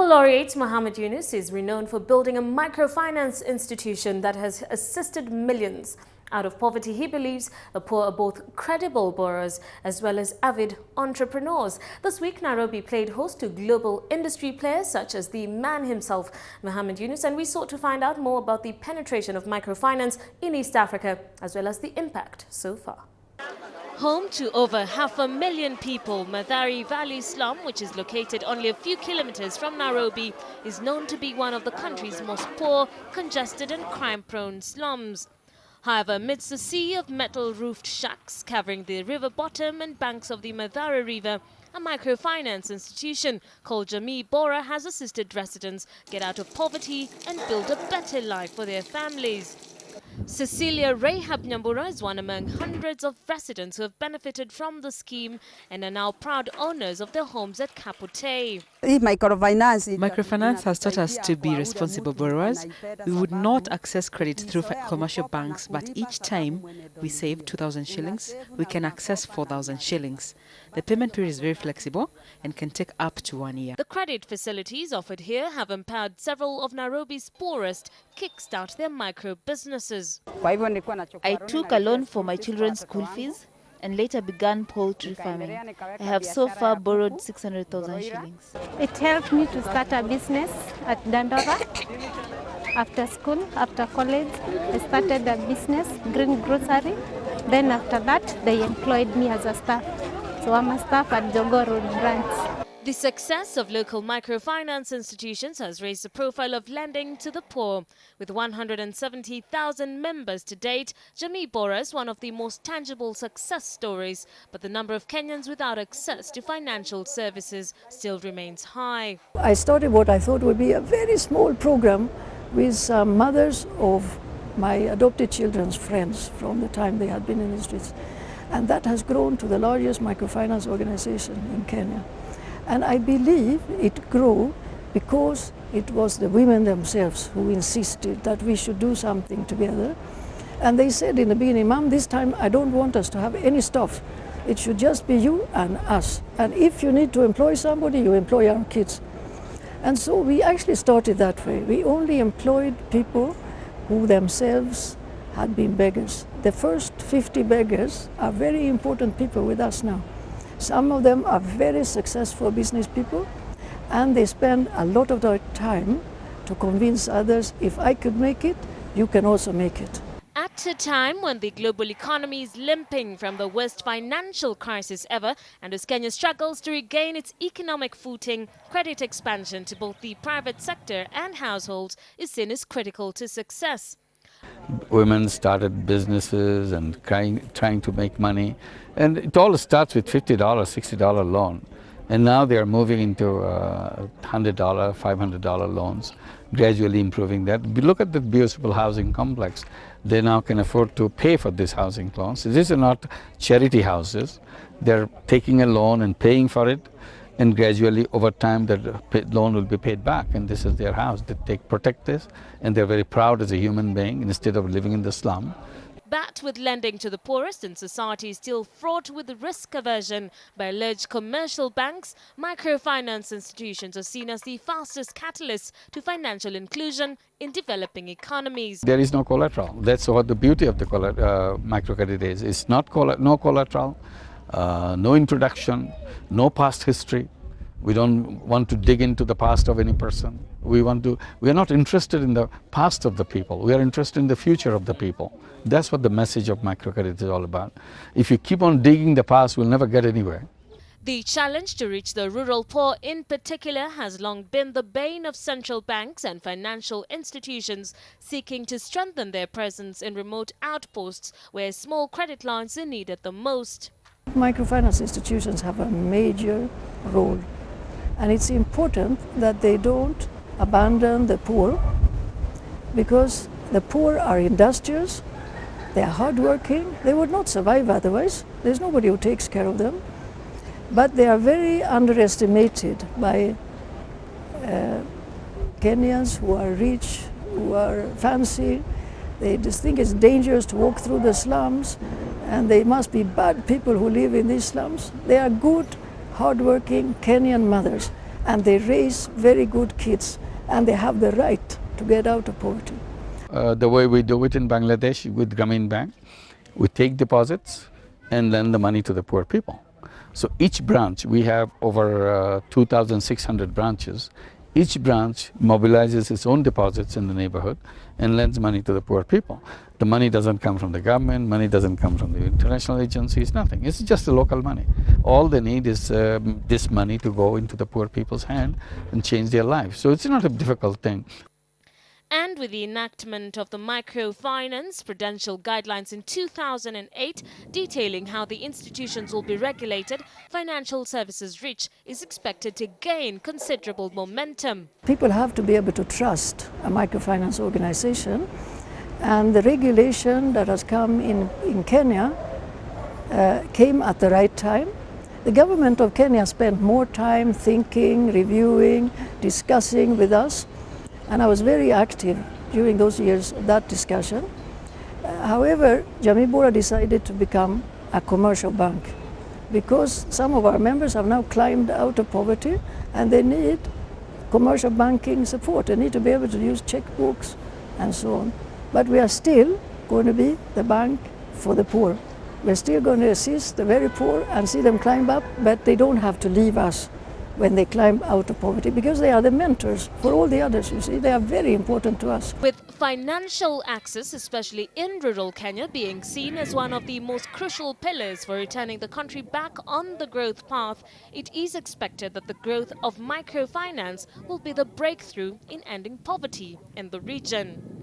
Nobel laureate Muhammad Yunus is renowned for building a microfinance institution that has assisted millions out of poverty. He believes the poor are both credible borrowers as well as avid entrepreneurs. This week, Nairobi played host to global industry players such as the man himself, Muhammad Yunus, and we sought to find out more about the penetration of microfinance in East Africa as well as the impact so far. Home to over 500,000 people, Mathare Valley Slum, which is located only a few kilometers from Nairobi, is known to be one of the country's most poor, congested and crime-prone slums. However, amidst a sea of metal-roofed shacks covering the river bottom and banks of the Mathare River, a microfinance institution called Jamii Bora has assisted residents get out of poverty and build a better life for their families. Cecilia Rahab Nyambura is one among hundreds of residents who have benefited from the scheme and are now proud owners of their homes at Kapute. Microfinance has taught us to be responsible borrowers. We would not access credit through commercial banks, but each time we save 2,000 shillings, we can access 4,000 shillings. The payment period is very flexible and can take up to 1 year. The credit facilities offered here have empowered several of Nairobi's poorest kickstart their micro businesses. I took a loan for my children's school fees and later began poultry farming. I have so far borrowed 600,000 shillings. It helped me to start a business at Dandora. After school, after college, I started a business, green grocery. Then after that, they employed me as a staff. So I'm a staff at Jogoo Road branch. The success of local microfinance institutions has raised the profile of lending to the poor. With 170,000 members to date, Jamii Bora is one of the most tangible success stories, but the number of Kenyans without access to financial services still remains high. I started what I thought would be a very small program with mothers of my adopted children's friends from the time they had been in the streets. And that has grown to the largest microfinance organization in Kenya. And I believe it grew because it was the women themselves who insisted that we should do something together. And they said in the beginning, Mom, this time I don't want us to have any staff. It should just be you and us. And if you need to employ somebody, you employ our kids. And so we actually started that way. We only employed people who themselves had been beggars. The first 50 beggars are very important people with us now. Some of them are very successful business people, and they spend a lot of their time to convince others, if I could make it, you can also make it. At a time when the global economy is limping from the worst financial crisis ever, and as Kenya struggles to regain its economic footing, credit expansion to both the private sector and households is seen as critical to success. Women started businesses and trying to make money, and it all starts with $50, $60 loan, and now they are moving into $100, $500 loans, gradually improving that. Look at the beautiful housing complex. They now can afford to pay for these housing loans. These are not charity houses. They're taking a loan and paying for it, and gradually over time that loan will be paid back, and this is their house. They protect this, and they're very proud as a human being instead of living in the slum. But with lending to the poorest in society still fraught with risk aversion by alleged commercial banks, microfinance institutions are seen as the fastest catalyst to financial inclusion in developing economies. There is no collateral. That's what the beauty of the microcredit is. It's not no collateral, no introduction, no past history. We don't want to dig into the past of any person. We are not interested in the past of the people. We are interested in the future of the people. That's what the message of microcredit is all about. If you keep on digging the past, we'll never get anywhere. The challenge to reach the rural poor in particular has long been the bane of central banks and financial institutions seeking to strengthen their presence in remote outposts where small credit lines are needed the most. Microfinance institutions have a major role, and it's important that they don't abandon the poor, because the poor are industrious, they are hardworking, they would not survive otherwise. There's nobody who takes care of them. But they are very underestimated by Kenyans who are rich, who are fancy. They just think it's dangerous to walk through the slums, and they must be bad people who live in these slums. They are good, hardworking Kenyan mothers. and they raise very good kids, and they have the right to get out of poverty. The way we do it in Bangladesh with Grameen Bank, we take deposits and lend the money to the poor people. So each branch, we have over 2,600 branches. Each branch mobilizes its own deposits in the neighborhood and lends money to the poor people. The money doesn't come from the government, money doesn't come from the international agencies, nothing. It's just the local money. All they need is this money to go into the poor people's hand and change their lives. So it's not a difficult thing. And with the enactment of the microfinance prudential guidelines in 2008, detailing how the institutions will be regulated, financial services reach is expected to gain considerable momentum. People have to be able to trust a microfinance organization, and the regulation that has come in Kenya came at the right time. The government of Kenya spent more time thinking, reviewing, discussing with us. And I was very active during those years of that discussion. However, Jamii Bora decided to become a commercial bank because some of our members have now climbed out of poverty and they need commercial banking support. They need to be able to use checkbooks and so on. But we are still going to be the bank for the poor. We're still going to assist the very poor and see them climb up, but they don't have to leave us when they climb out of poverty, because they are the mentors for all the others, you see. They are very important to us. With financial access, especially in rural Kenya, being seen as one of the most crucial pillars for returning the country back on the growth path, it is expected that the growth of microfinance will be the breakthrough in ending poverty in the region.